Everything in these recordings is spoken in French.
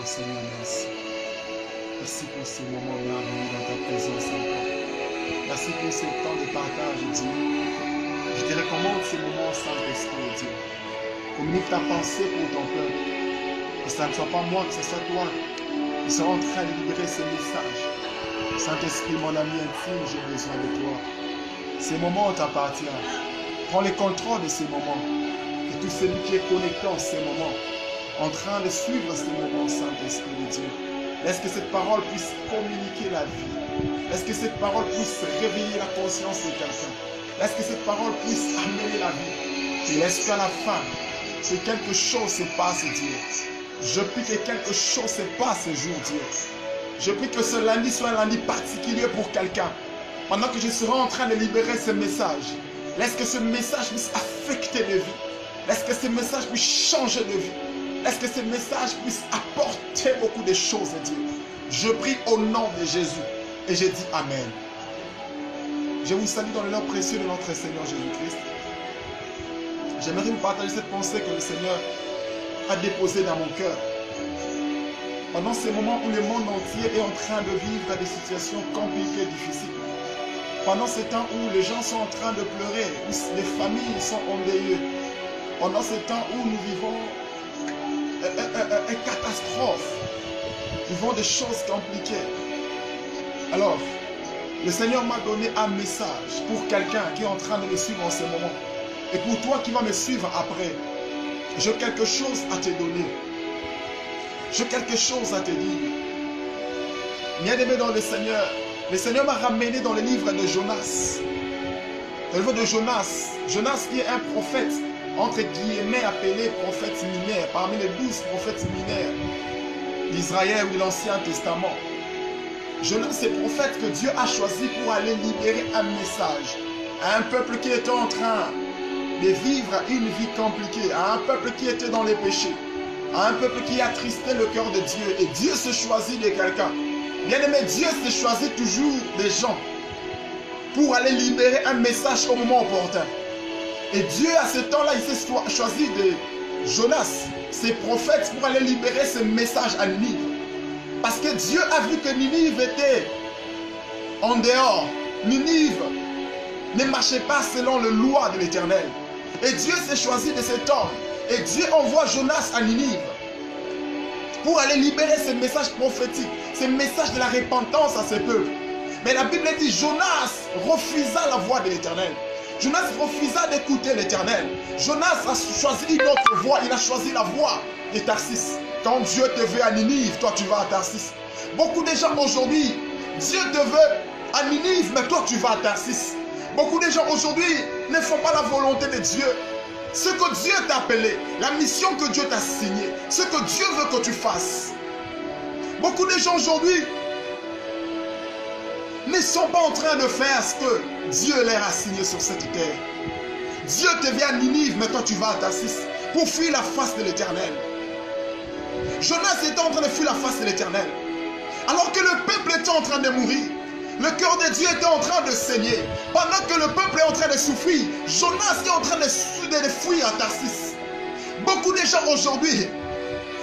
Oh Seigneur, merci. Merci pour ces moments merveilleux dans ta présence encore. Merci pour ce temps de partage, Dieu. Je te recommande ces moments, Saint-Esprit, Dieu. Communique ta pensée pour ton peuple. Que ça ne soit pas moi, que ce soit toi qui sera en train de libérer ce message. Saint-Esprit, mon ami intime, j'ai besoin de toi. Ces moments t'appartiennent. Prends le contrôle de ces moments. Et tout celui qui est connecté en ces moments, en train de suivre ces moments, Saint-Esprit de Dieu. Laisse que cette parole puisse communiquer la vie. Laisse que cette parole puisse réveiller la conscience de quelqu'un. Laisse que cette parole puisse amener la vie. Et laisse qu'à la fin, que quelque chose se passe, Dieu. Je prie que quelque chose se passe ce jour, Dieu. Je prie que ce lundi soit un lundi particulier pour quelqu'un. Pendant que je serai en train de libérer ce message, laisse que ce message puisse affecter de vie. Laisse que ce message puisse changer de vie. Laisse que ce message puisse apporter beaucoup de choses, Dieu. Je prie au nom de Jésus et je dis Amen. Je vous salue dans le nom précieux de notre Seigneur Jésus-Christ. J'aimerais vous partager cette pensée que le Seigneur a déposée dans mon cœur. Pendant ces moments où le monde entier est en train de vivre des situations compliquées, difficiles. Pendant ces temps où les gens sont en train de pleurer, où les familles sont endeuillées. Pendant ces temps où nous vivons une catastrophe, nous vivons des choses compliquées. Alors, le Seigneur m'a donné un message pour quelqu'un qui est en train de me suivre en ce moment. Et pour toi qui vas me suivre après, j'ai quelque chose à te donner. J'ai quelque chose à te dire. Bien-aimé dans le Seigneur m'a ramené dans le livre de Jonas. Dans le livre de Jonas, Jonas qui est un prophète, entre guillemets appelé prophète mineur, parmi les 12 prophètes mineurs d'Israël ou de l'Ancien Testament. Jonas, c'est le prophète que Dieu a choisi pour aller libérer un message à un peuple qui était en train de vivre une vie compliquée, à un peuple qui était dans les péchés, à un peuple qui attristait le cœur de Dieu. Et Dieu se choisit de quelqu'un. Bien aimé, Dieu se choisit toujours des gens pour aller libérer un message au moment opportun. Et Dieu, à ce temps-là, il s'est choisi de Jonas, ses prophètes, pour aller libérer ce message à Ninive. Parce que Dieu a vu que Ninive était en dehors. Ninive ne marchait pas selon les lois de l'Éternel. Et Dieu s'est choisi de cet homme. Et Dieu envoie Jonas à Ninive pour aller libérer ce message prophétique, ce message de la repentance à ce peuple. Mais la Bible dit Jonas refusa la voix de l'Éternel. Jonas refusa d'écouter l'Éternel. Jonas a choisi une autre voie. Il a choisi la voie de Tarsis. Quand Dieu te veut à Ninive, toi tu vas à Tarsis. Beaucoup de gens aujourd'hui, Dieu te veut à Ninive, mais toi tu vas à Tarsis. Beaucoup de gens aujourd'hui ne font pas la volonté de Dieu. Ce que Dieu t'a appelé, la mission que Dieu t'a signée, ce que Dieu veut que tu fasses. Beaucoup de gens aujourd'hui ne sont pas en train de faire ce que Dieu leur a signé sur cette terre. Dieu te vient à Ninive, mais toi tu vas à Tarsis pour fuir la face de l'Éternel. Jonas était en train de fuir la face de l'Éternel. Alors que le peuple était en train de mourir, le cœur de Dieu était en train de saigner. Pendant que le peuple est en train de souffrir, Jonas est en train de fuir à Tarsis. Beaucoup de gens aujourd'hui,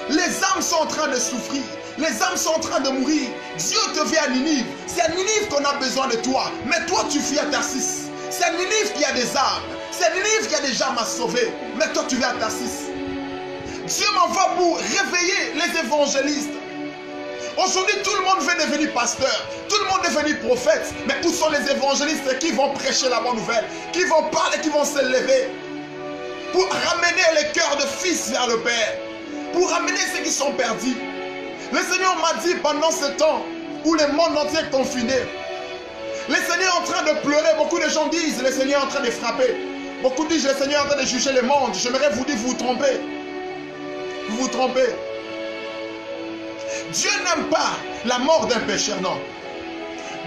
les âmes sont en train de souffrir. Les âmes sont en train de mourir. Dieu te vient à Ninive. C'est à Ninive qu'on a besoin de toi. Mais toi, tu fuis à Tarsis. C'est à Ninive qu'il y a des âmes. C'est à Ninive qu'il y a des âmes à sauver. Mais toi, tu viens à Tarsis. Dieu m'envoie pour réveiller les évangélistes. Aujourd'hui, tout le monde veut devenir pasteur. Tout le monde veut devenir prophète. Mais où sont les évangélistes qui vont prêcher la bonne nouvelle, qui vont parler, qui vont se lever pour ramener les cœurs de fils vers le Père, pour ramener ceux qui sont perdus. Le Seigneur m'a dit pendant ce temps où le monde entier est confiné, le Seigneur est en train de pleurer. Beaucoup de gens disent le Seigneur est en train de frapper. Beaucoup disent le Seigneur est en train de juger le monde. J'aimerais vous dire, vous vous trompez. Vous vous trompez. Dieu n'aime pas la mort d'un pécheur, non.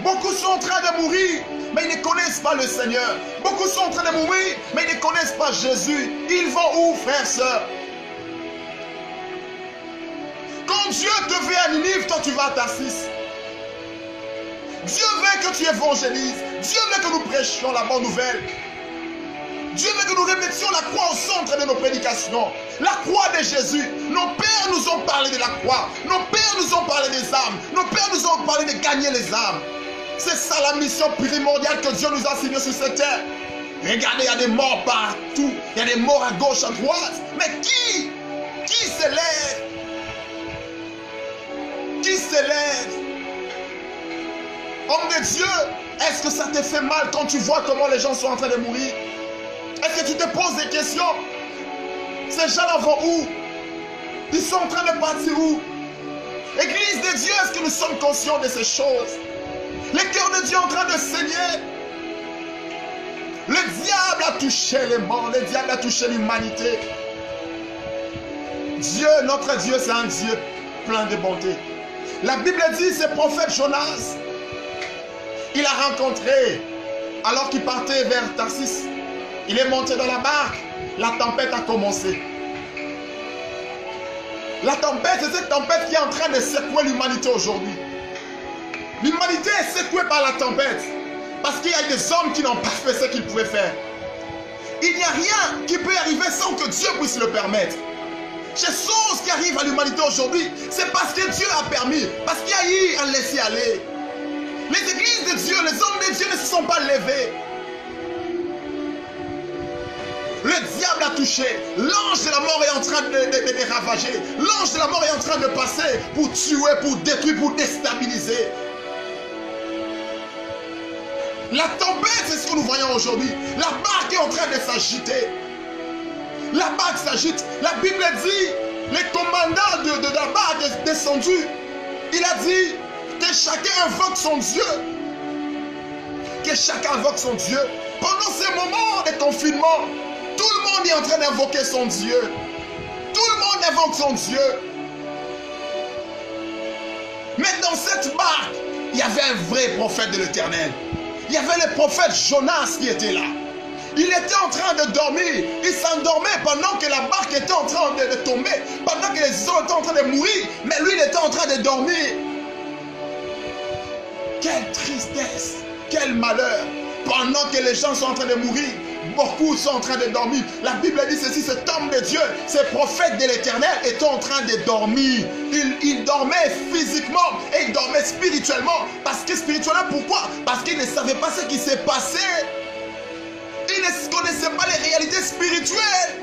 Beaucoup sont en train de mourir, mais ils ne connaissent pas le Seigneur. Beaucoup sont en train de mourir, mais ils ne connaissent pas Jésus. Ils vont où, frères, sœurs? Quand Dieu te veut à Ninive, toi tu vas à Tarsis. Dieu veut que tu évangélises. Dieu veut que nous prêchions la bonne nouvelle. Dieu veut que nous remettions la croix au centre de nos prédications. La croix de Jésus. Nos pères nous ont parlé de la croix. Nos pères nous ont parlé des âmes. Nos pères nous ont parlé de gagner les âmes. C'est ça la mission primordiale que Dieu nous a signée sur cette terre. Regardez, il y a des morts partout. Il y a des morts à gauche, à droite. Mais qui s'élève? Qui s'élève? Homme de Dieu, est-ce que ça te fait mal quand tu vois comment les gens sont en train de mourir? Est-ce que tu te poses des questions? Ces gens-là vont où? Ils sont en train de partir où? Église de Dieu, est-ce que nous sommes conscients de ces choses? Le cœur de Dieu est en train de saigner. Le diable a touché les morts, le diable a touché l'humanité. Dieu, notre Dieu, c'est un Dieu plein de bonté. La Bible dit, c'est prophète Jonas. Il a rencontré, alors qu'il partait vers Tarsis, il est monté dans la barque, la tempête a commencé. La tempête, c'est cette tempête qui est en train de secouer l'humanité aujourd'hui. L'humanité est secouée par la tempête, parce qu'il y a des hommes qui n'ont pas fait ce qu'ils pouvaient faire. Il n'y a rien qui peut arriver sans que Dieu puisse le permettre. Ces choses qui arrivent à l'humanité aujourd'hui, c'est parce que Dieu a permis, parce qu'il y a eu un laisser-aller. Les églises de Dieu, les hommes de Dieu ne se sont pas levés. Le diable a touché. L'ange de la mort est en train de ravager. L'ange de la mort est en train de passer pour tuer, pour détruire, pour déstabiliser. La tempête, c'est ce que nous voyons aujourd'hui. La barque est en train de s'agiter. La barque s'agite. La Bible dit, le commandant de la barque est descendu. Il a dit que chacun invoque son Dieu. Que chacun invoque son Dieu. Pendant ces moments de confinement, tout le monde est en train d'invoquer son Dieu. Tout le monde invoque son Dieu. Mais dans cette barque, il y avait un vrai prophète de l'Éternel. Il y avait le prophète Jonas qui était là. Il était en train de dormir. Il s'endormait pendant que la barque était en train de tomber. Pendant que les hommes étaient en train de mourir. Mais lui, il était en train de dormir. Quelle tristesse. Quel malheur. Pendant que les gens sont en train de mourir, beaucoup sont en train de dormir. La Bible dit ceci, cet homme de Dieu, ce prophète de l'Éternel était en train de dormir. Il dormait physiquement et il dormait spirituellement. Parce que spirituellement, pourquoi? Parce qu'il ne savait pas ce qui s'est passé. Il ne connaissait pas les réalités spirituelles.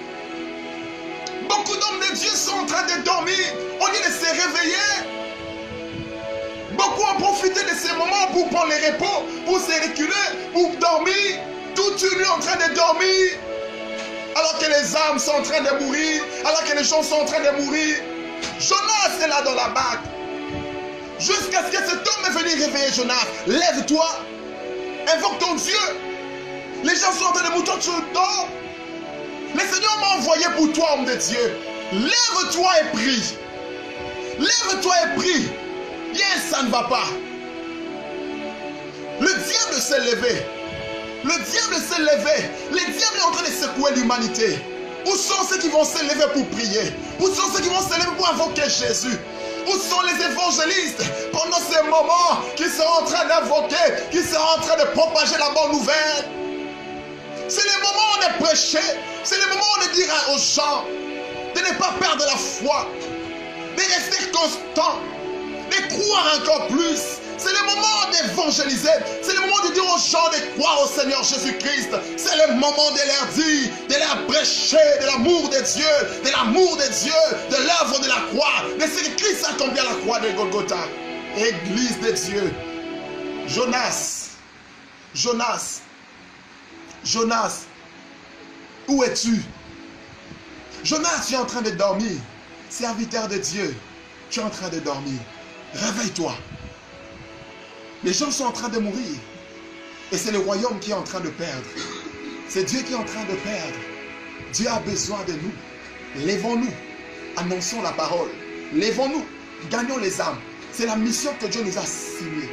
Beaucoup d'hommes de Dieu sont en train de dormir. Au lieu de se réveiller. Beaucoup ont profité de ces moments pour prendre les repos, pour se reculer, pour dormir. Toute une nuit en train de dormir. Alors que les âmes sont en train de mourir. Alors que les gens sont en train de mourir. Jonas est là dans la barque. Jusqu'à ce que cet homme est venu réveiller Jonas. Lève-toi. Invoque ton Dieu. Les gens sont en train de mourir. Toi, tu dors. Le Seigneur m'a envoyé pour toi, homme de Dieu. Lève-toi et prie. Lève-toi et prie. Yes, ça ne va pas. Le diable s'est levé. Le diable s'est levé. Le diable est en train de secouer l'humanité. Où sont ceux qui vont se lever pour prier? Où sont ceux qui vont se lever pour invoquer Jésus? Où sont les évangélistes pendant ces moments qui sont en train d'invoquer, qui sont en train de propager la bonne nouvelle? C'est le moment de prêcher. C'est le moment de dire aux gens de ne pas perdre la foi, de rester constant, de croire encore plus. C'est le moment d'évangéliser. C'est le moment de dire aux gens de croire au Seigneur Jésus-Christ. C'est le moment de leur dire, de leur prêcher de l'amour de Dieu, de l'amour de Dieu, de l'œuvre de la croix, de ce que Christ a accompli à la croix de Golgotha. Église de Dieu. Jonas, Jonas, Jonas, où es-tu? Jonas, tu es en train de dormir. Serviteur de Dieu, tu es en train de dormir. Réveille-toi. Les gens sont en train de mourir. Et c'est le royaume qui est en train de perdre. C'est Dieu qui est en train de perdre. Dieu a besoin de nous. Lèvons-nous. Annonçons la parole. Lèvons-nous. Gagnons les âmes. C'est la mission que Dieu nous a signée.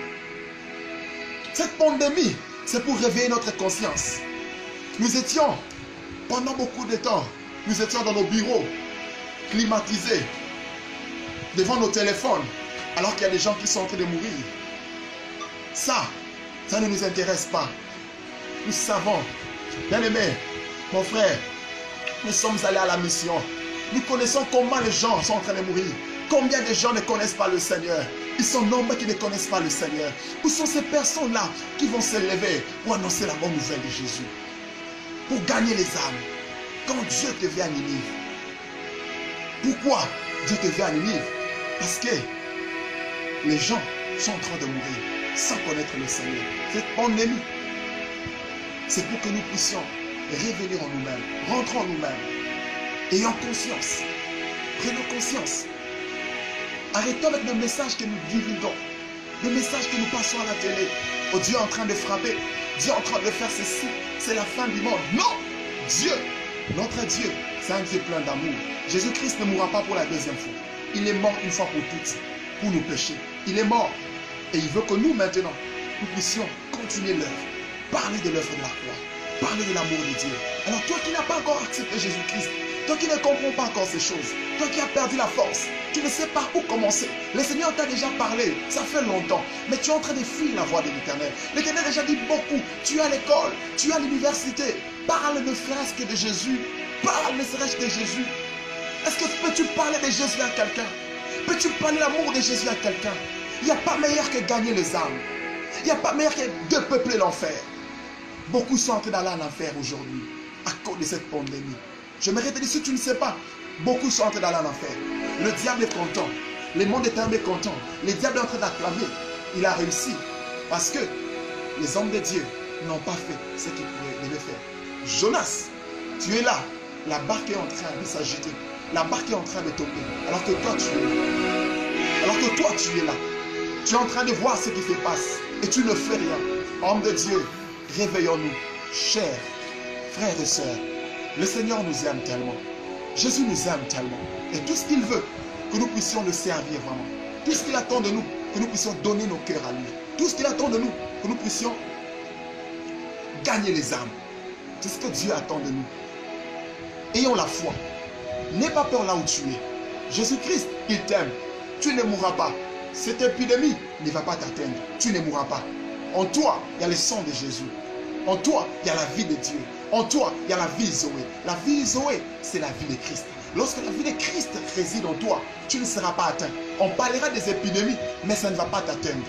Cette pandémie, c'est pour réveiller notre conscience. Nous étions, pendant beaucoup de temps, nous étions dans nos bureaux, climatisés, devant nos téléphones, alors qu'il y a des gens qui sont en train de mourir. Ça ne nous intéresse pas. Nous savons, bien aimés, Mon frère, nous sommes allés à la mission. Nous connaissons comment les gens sont en train de mourir. Combien de gens ne connaissent pas le Seigneur? Ils sont nombreux qui ne connaissent pas le Seigneur. Où sont ces personnes-là qui vont se lever pour annoncer la bonne nouvelle de Jésus? Pour gagner les âmes. Quand Dieu te vient à Ninive. Pourquoi Dieu te vient à Ninive? Parce que les gens sont en train de mourir sans connaître le Seigneur. Cette pandémie, c'est pour que nous puissions revenir en nous-mêmes, rentrer en nous-mêmes, ayant conscience, prenons conscience. Arrêtons avec le message que nous divulguons, le message que nous passons à la télé. Oh, Dieu est en train de frapper, Dieu est en train de faire ceci, c'est la fin du monde. Non! Dieu, notre Dieu, c'est un Dieu plein d'amour. Jésus-Christ ne mourra pas pour la deuxième fois. Il est mort une fois pour toutes, pour nos péchés. Il est mort. Et il veut que nous, maintenant, nous puissions continuer l'œuvre. Parler de l'œuvre de la croix. Parler de l'amour de Dieu. Alors toi qui n'as pas encore accepté Jésus-Christ, toi qui ne comprends pas encore ces choses, toi qui as perdu la force, tu ne sais pas où commencer. Le Seigneur t'a déjà parlé, ça fait longtemps, mais tu es en train de fuir la voie de l'Éternel. L'Éternel a déjà dit beaucoup. Tu es à l'école, tu es à l'université. Parle ne serait-ce que de Jésus. Parle ne serait-ce que de Jésus. Est-ce que peux-tu parler de Jésus à quelqu'un? Peux-tu parler de l'amour de Jésus à quelqu'un? Il n'y a pas meilleur que gagner les âmes. Il n'y a pas meilleur que de peupler l'enfer. Beaucoup sont en train d'aller en enfer aujourd'hui à cause de cette pandémie. Je me te dire, si tu ne sais pas, beaucoup sont en train d'aller en enfer. Le diable est content. Le monde est un peu content. Le diable est en train d'acclamer. Il a réussi. Parce que les hommes de Dieu n'ont pas fait ce qu'ils devaient faire. Jonas, tu es là. La barque est en train de s'agiter. La barque est en train de tomber. Alors que toi, tu es là. Alors que toi, tu es là. Tu es en train de voir ce qui se passe. Et tu ne fais rien. Homme de Dieu, réveillons-nous. Chers frères et sœurs, le Seigneur nous aime tellement. Jésus nous aime tellement. Et tout ce qu'il veut, que nous puissions le servir vraiment. Tout ce qu'il attend de nous, que nous puissions donner nos cœurs à lui. Tout ce qu'il attend de nous, que nous puissions gagner les âmes. C'est ce que Dieu attend de nous. Ayons la foi. N'aie pas peur là où tu es. Jésus-Christ, il t'aime. Tu ne mourras pas. Cette épidémie ne va pas t'atteindre. Tu ne mourras pas. En toi, il y a le sang de Jésus. En toi, il y a la vie de Dieu. En toi, il y a la vie Zoé. La vie Zoé, c'est la vie de Christ. Lorsque la vie de Christ réside en toi, tu ne seras pas atteint. On parlera des épidémies, mais ça ne va pas t'atteindre.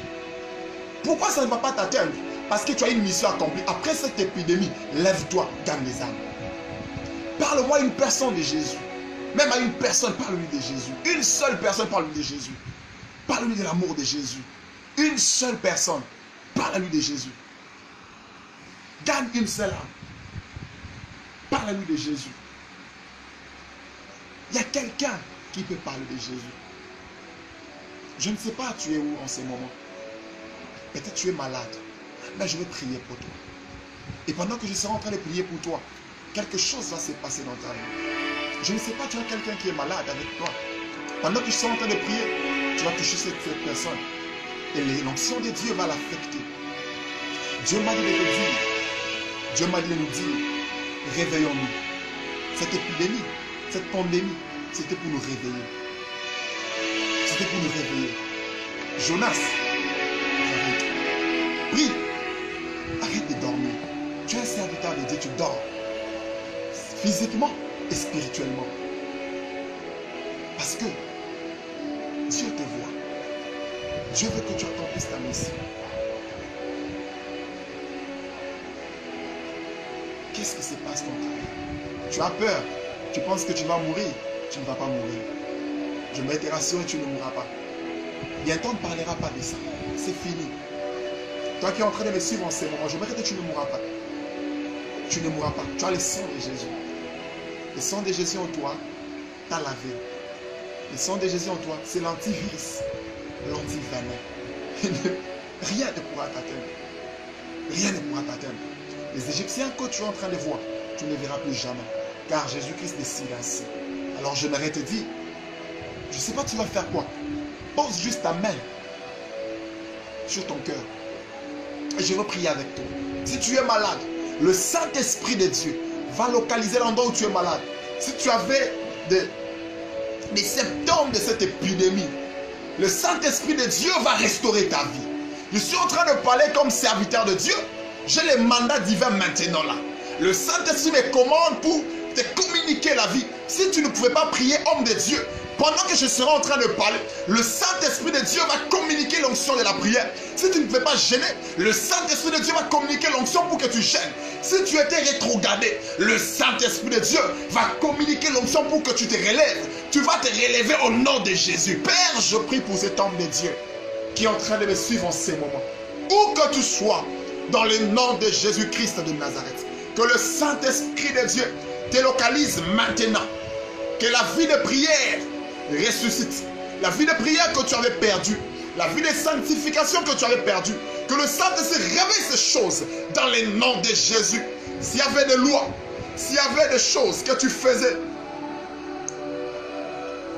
Pourquoi ça ne va pas t'atteindre? Parce que tu as une mission accomplie. Après cette épidémie, lève-toi, gagne les âmes. Parle-moi à une personne de Jésus. Même à une personne, parle-lui de Jésus. Une seule personne, parle-lui de Jésus. Parle-lui de l'amour de Jésus. Une seule personne, parle-lui de Jésus. Gagne une seule âme. Parle-lui de Jésus. Il y a quelqu'un qui peut parler de Jésus. Je ne sais pas tu es où en ce moment. Peut-être tu es malade. Mais je vais prier pour toi. Et pendant que je serai en train de prier pour toi, quelque chose va se passer dans ta vie. Je ne sais pas, tu as quelqu'un qui est malade avec toi. Pendant que je serai en train de prier, tu vas toucher cette personne. Et l'onction de Dieu va l'affecter. Dieu m'a dit de te dire, Dieu m'a dit de nous dire, réveillons-nous. Cette épidémie, cette pandémie, c'était pour nous réveiller. C'était pour nous réveiller. Jonas, arrête. Prie. Arrête de dormir. Tu es un serviteur de Dieu, tu dors. Physiquement et spirituellement. Parce que Dieu te voit. Dieu veut que tu accomplisses ta mission. Qu'est-ce qui se passe dans ta vie? Tu as peur. Tu penses que tu vas mourir. Tu ne vas pas mourir. Je vais te rassurer, tu ne mourras pas. Bientôt, on ne parlera pas de ça. C'est fini. Toi qui es en train de me suivre en ce moment, je veux que tu ne mourras pas. Tu ne mourras pas. Tu as le sang de Jésus. Le sang de Jésus en toi t'a lavé. Le sang de Jésus en toi, c'est l'antivirus, l'antivenin. Rien ne pourra t'atteindre. Rien ne pourra t'atteindre. Les Égyptiens que tu es en train de voir, tu ne les verras plus jamais. Car Jésus-Christ décide ainsi. Alors j'aimerais te dire, je ne sais pas tu vas faire quoi. Pose juste ta main sur ton cœur. Et je veux prier avec toi. Si tu es malade, le Saint-Esprit de Dieu va localiser l'endroit où tu es malade. Si tu avais des symptômes de cette épidémie, le Saint-Esprit de Dieu va restaurer ta vie. Je suis en train de parler comme serviteur de Dieu. J'ai le mandat divin maintenant là. Le Saint-Esprit me commande pour te communiquer la vie. Si tu ne pouvais pas prier, homme de Dieu, pendant que je serai en train de parler, le Saint-Esprit de Dieu va communiquer l'onction de la prière. Si tu ne pouvais pas gêner, le Saint-Esprit de Dieu va communiquer l'onction pour que tu gênes. Si tu étais rétrogradé, le Saint-Esprit de Dieu va communiquer l'onction pour que tu te relèves. Tu vas te relever au nom de Jésus. Père, je prie pour cet homme de Dieu qui est en train de me suivre en ces moments. Où que tu sois, dans le nom de Jésus-Christ de Nazareth, que le Saint-Esprit de Dieu te localise maintenant. Que la vie de prière ressuscite. La vie de prière que tu avais perdue. La vie de sanctification que tu avais perdue. Que le Saint-Esprit réveille ces choses dans le nom de Jésus. S'il y avait des lois, s'il y avait des choses que tu faisais,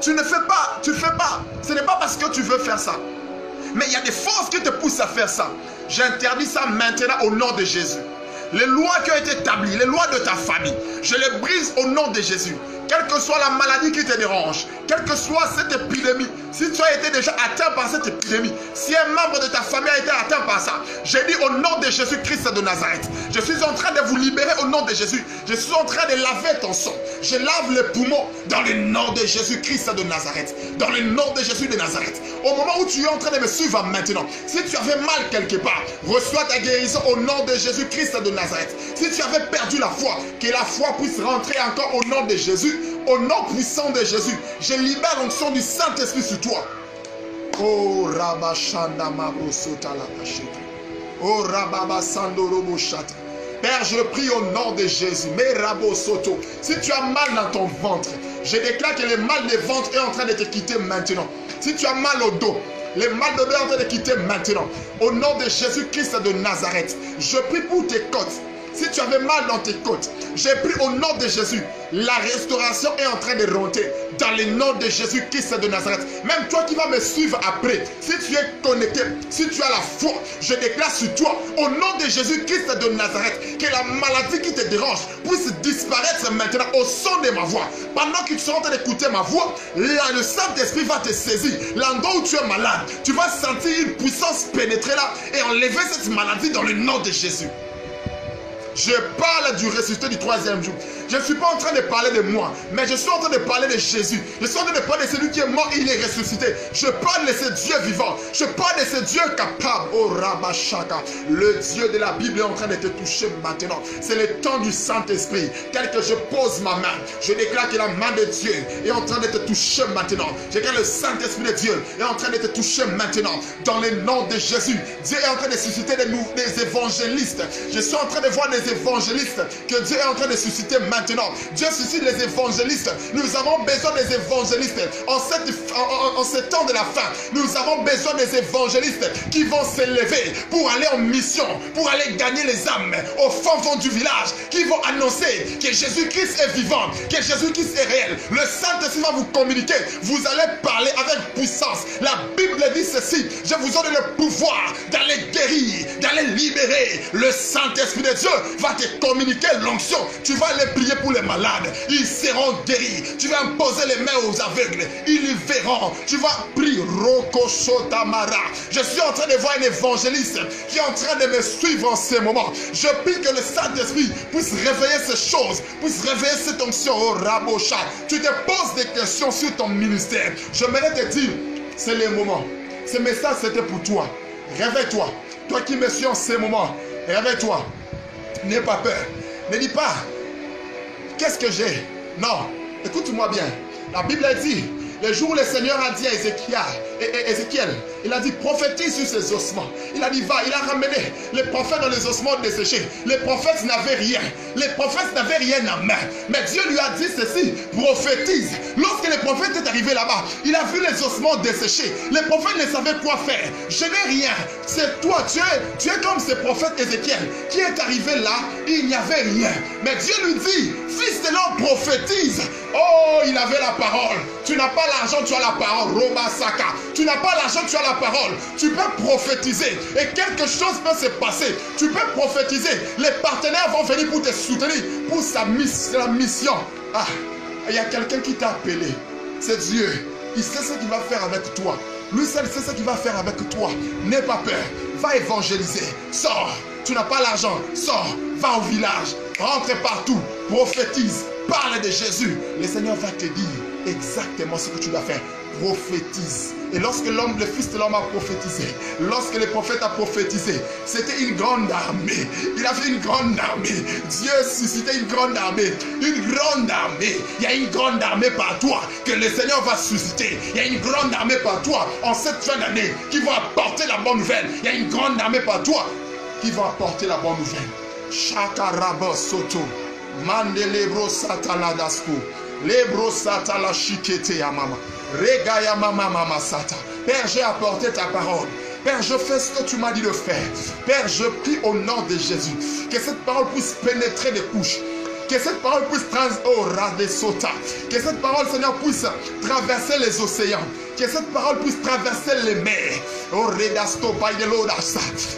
tu ne fais pas, tu ne fais pas. Ce n'est pas parce que tu veux faire ça. Mais il y a des forces qui te poussent à faire ça. J'interdis ça maintenant au nom de Jésus. Les lois qui ont été établies, les lois de ta famille, je les brise au nom de Jésus. Quelle que soit la maladie qui te dérange, quelle que soit cette épidémie, si tu as été déjà atteint par cette épidémie, si un membre de ta famille a été atteint par ça, j'ai dit au nom de Jésus-Christ de Nazareth, je suis en train de vous libérer au nom de Jésus. Je suis en train de laver ton sang. Je lave les poumons dans le nom de Jésus-Christ de Nazareth. Dans le nom de Jésus de Nazareth. Au moment où tu es en train de me suivre maintenant, si tu avais mal quelque part, reçois ta guérison au nom de Jésus-Christ de Nazareth. Si tu avais perdu la foi, que la foi puisse rentrer encore au nom de Jésus. Au nom puissant de Jésus, je libère l'onction du Saint-Esprit sur toi. Oh Rabashanda Mabrosota la Bacheta. Oh Rababa Sandorobo Chata. Père, je le prie au nom de Jésus. Mais Rabosoto, si tu as mal dans ton ventre, je déclare que le mal de ventre est en train de te quitter maintenant. Si tu as mal au dos, le mal de dos est en train de quitter maintenant. Au nom de Jésus-Christ de Nazareth, je prie pour tes côtes. Si tu avais mal dans tes côtes, j'ai pris au nom de Jésus. La restauration est en train de rentrer dans le nom de Jésus-Christ de Nazareth. Même toi qui vas me suivre après, si tu es connecté, si tu as la foi, je déclare sur toi, au nom de Jésus-Christ de Nazareth, que la maladie qui te dérange puisse disparaître maintenant au son de ma voix. Pendant que tu seras en train d'écouter ma voix, là, le Saint-Esprit va te saisir. L'endroit où tu es malade, tu vas sentir une puissance pénétrer là et enlever cette maladie dans le nom de Jésus. Je parle du ressuscité du troisième jour. Je ne suis pas en train de parler de moi, mais je suis en train de parler de Jésus. Je suis en train de parler de celui qui est mort et il est ressuscité. Je parle de ce Dieu vivant. Je parle de ce Dieu capable. Oh Rabashaka, le Dieu de la Bible est en train de te toucher maintenant. C'est le temps du Saint-Esprit. Tel que je pose ma main, je déclare que la main de Dieu est en train de te toucher maintenant. Je déclare que le Saint-Esprit de Dieu est en train de te toucher maintenant. Dans le nom de Jésus, Dieu est en train de susciter des évangélistes. Je suis en train de voir des évangélistes que Dieu est en train de susciter maintenant. Dieu suscite les évangélistes. Nous avons besoin des évangélistes. En ce temps de la fin, nous avons besoin des évangélistes qui vont s'élever pour aller en mission, pour aller gagner les âmes au fond du village, qui vont annoncer que Jésus-Christ est vivant, que Jésus-Christ est réel. Le Saint-Esprit va vous communiquer. Vous allez parler avec puissance. La Bible dit ceci: je vous donne le pouvoir d'aller guérir, d'aller libérer. Le Saint-Esprit de Dieu va te communiquer l'onction. Tu vas aller prier pour les malades. Ils seront guéris. Tu vas imposer les mains aux aveugles. Ils verront. Tu vas prier. Rokosotamara. Je suis en train de voir un évangéliste qui est en train de me suivre en ce moment. Je prie que le Saint-Esprit puisse réveiller ces choses, puisse réveiller cette onction. Oh Rabosha. Tu te poses des questions sur ton ministère. J'aimerais te dire, c'est le moment. Ce message c'était pour toi. Réveille-toi. Toi qui me suis en ce moment, réveille-toi. N'aie pas peur. Ne dis pas, qu'est-ce que j'ai? Non, écoute-moi bien. La Bible a dit, le jour où le Seigneur a dit à Ézéchiel, il a dit prophétise sur ses ossements. Il a dit va, il a ramené les prophètes dans les ossements desséchés. Les prophètes n'avaient rien. Les prophètes n'avaient rien en main. Mais Dieu lui a dit ceci, prophétise. Lorsque le prophète est arrivé là-bas, il a vu les ossements desséchés. Les prophètes ne savaient quoi faire. Je n'ai rien. C'est toi, tu es comme ce prophète Ézéchiel qui est arrivé là, il n'y avait rien. Mais Dieu lui dit, fils de l'homme, prophétise. Oh, il avait la parole. Tu n'as pas l'argent, tu as la parole. Robasaka. Tu n'as pas l'argent, tu as la parole. Tu peux prophétiser et quelque chose peut se passer. Tu peux prophétiser. Les partenaires vont venir pour te soutenir pour la mission. Ah, il y a quelqu'un qui t'a appelé. C'est Dieu. Il sait ce qu'il va faire avec toi. Lui seul sait ce qu'il va faire avec toi. N'aie pas peur. Va évangéliser. Sors. Tu n'as pas l'argent. Sors. Va au village. rentre partout, prophétise, parle de Jésus. Le Seigneur va te dire exactement ce que tu dois faire. Prophétise. Et lorsque le Fils de l'homme a prophétisé, lorsque le prophète a prophétisé, c'était une grande armée. Il a fait une grande armée. Dieu suscitait une grande armée. Une grande armée. Il y a une grande armée par toi que le Seigneur va susciter. Il y a une grande armée par toi en cette fin d'année qui va apporter la bonne nouvelle. Il y a une grande armée par toi qui va apporter la bonne nouvelle. Shakaraba Soto. Mandelebro Sataladasco. Lebro Satala Shikete Yamama. Regaya Mama Mama Sata. Père, j'ai apporté ta parole. Père, je fais ce que tu m'as dit de faire. Père, je prie au nom de Jésus. Que cette parole puisse pénétrer les couches. Que cette parole puisse que cette parole, Seigneur, puisse traverser les océans. Que cette parole puisse traverser les mers.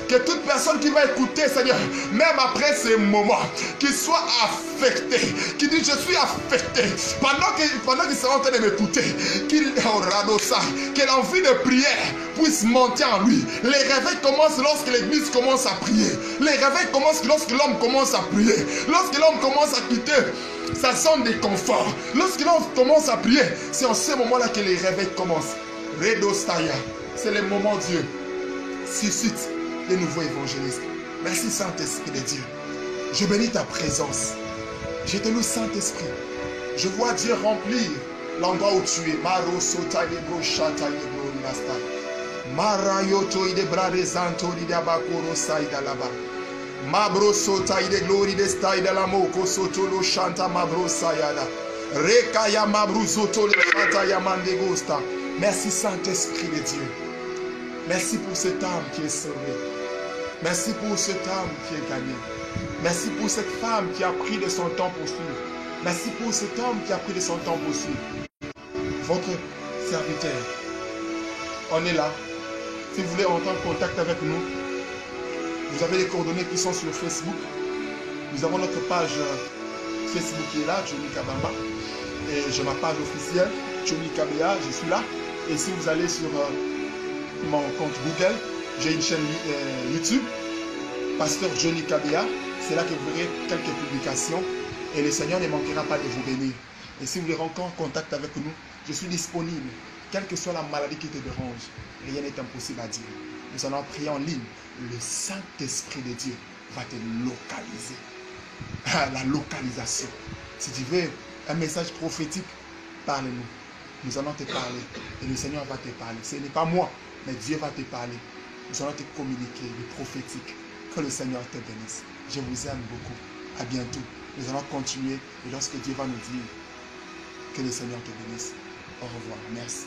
Que toute personne qui va écouter, Seigneur, même après ces moments, qu'il soit affecté, qu'il dise je suis affecté. Pendant qu'ils seront en train de m'écouter, que l'envie de prière puisse monter en lui. Les réveils commencent lorsque l'église commence à prier. Les réveils commencent lorsque l'homme commence à prier. Lorsque l'homme commence à quitter sa zone de confort. Lorsque l'homme commence à prier, c'est en ce moment-là que les réveils commencent. Redostaya, c'est le moment Dieu suscite de nouveaux évangélistes. Merci Saint-Esprit de Dieu. Je bénis ta présence. Je te loue Saint-Esprit. Je vois Dieu remplir l'endroit où tu es. Maro sota lebro shata lebro nasta. Marayoto ide bradezanto ide abakoro saida laba. Mabro sota ide glory de staida la moko soto lo shanta mabro sayada. Rekaya mabro soto le shata yamande gosta. Merci Saint-Esprit de Dieu. Merci pour cette âme qui est sauvée. Merci pour cette âme qui est gagnée. Merci pour cette femme qui a pris de son temps pour suivre. Merci pour cet homme qui a pris de son temps pour suivre. Votre serviteur, on est là. Si vous voulez entrer en contact avec nous, vous avez les coordonnées qui sont sur Facebook. Nous avons notre page Facebook qui est là, Johnny Kabamba. Et j'ai ma page officielle, Johnny Kabea, je suis là. Et si vous allez sur mon compte Google, j'ai une chaîne YouTube, Pasteur Johnny Kabea. C'est là que vous verrez quelques publications. Et le Seigneur ne manquera pas de vous bénir. Et si vous voulez rentrer en contact avec nous, je suis disponible. Quelle que soit la maladie qui te dérange, rien n'est impossible à dire. Nous allons prier en ligne. Le Saint-Esprit de Dieu va te localiser. La localisation. Si tu veux un message prophétique, parle-nous. Nous allons te parler. Et le Seigneur va te parler. Ce n'est pas moi, mais Dieu va te parler. Nous allons te communiquer le prophétique. Que le Seigneur te bénisse. Je vous aime beaucoup. À bientôt. Nous allons continuer. Et lorsque Dieu va nous dire que le Seigneur te bénisse. Au revoir. Merci.